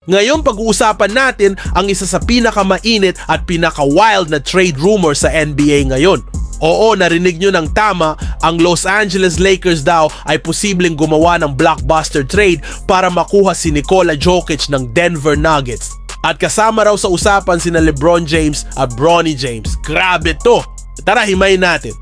Ngayon pag-uusapan natin ang isa sa pinakamainit at pinaka-wild na trade rumor sa NBA ngayon. Oo, narinig nyo ng tama, ang Los Angeles Lakers daw ay posibleng gumawa ng blockbuster trade para makuha si Nikola Jokic ng Denver Nuggets. At kasama raw sa usapan sina LeBron James at Bronny James. Grabe to! Tara, himayin natin.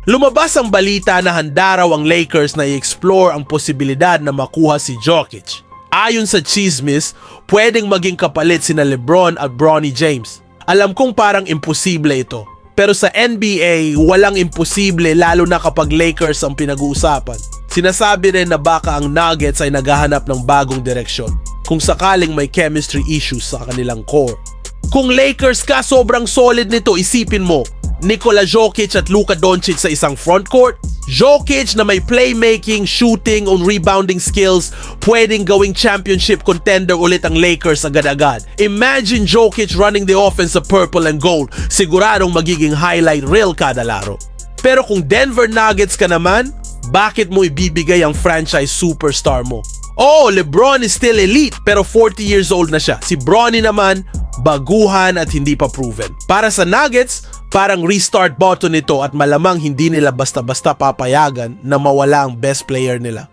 Lumabas ang balita na handa raw ang Lakers na i-explore ang posibilidad na makuha si Jokic. Ayon sa chismis, pwedeng maging kapalit sina LeBron at Bronny James. Alam kong parang imposible ito. Pero sa NBA, walang imposible lalo na kapag Lakers ang pinag-uusapan. Sinasabi rin na baka ang Nuggets ay naghahanap ng bagong direksyon kung sakaling may chemistry issues sa kanilang core. Kung Lakers ka, sobrang solid nito, isipin mo. Nikola Jokic at Luka Doncic sa isang frontcourt. Jokic na may playmaking, shooting, on rebounding skills, pwedeng gawing championship contender ulit ang Lakers agad-agad. Imagine Jokic running the offense sa purple and gold. Siguradong magiging highlight reel kada laro. Pero kung Denver Nuggets ka naman, bakit mo ibibigay ang franchise superstar mo? Oh, LeBron is still elite pero 40 years old na siya. Si Bronny naman, baguhan at hindi pa proven. Para sa Nuggets, parang restart button nito at malamang hindi nila basta-basta papayagan na mawala ang best player nila.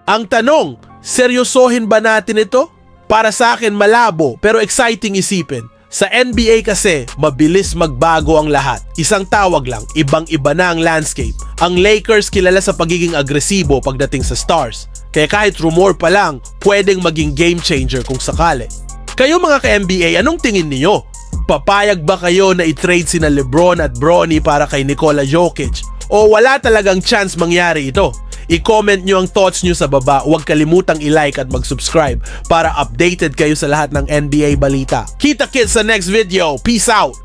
Ang tanong, seryosohin ba natin ito? Para sa akin malabo pero exciting isipin. Sa NBA kasi, mabilis magbago ang lahat. Isang tawag lang, ibang-iba na ang landscape. Ang Lakers kilala sa pagiging agresibo pagdating sa stars. Kaya kahit rumor pa lang, pwedeng maging game changer kung sakali. Kayo mga ka-NBA, anong tingin niyo? Papayag ba kayo na i-trade sina LeBron at Bronny para kay Nikola Jokic? O wala talagang chance mangyari ito? I-comment nyo ang thoughts nyo sa baba. Huwag kalimutang i-like at mag-subscribe para updated kayo sa lahat ng NBA balita. Kita-kits sa next video. Peace out!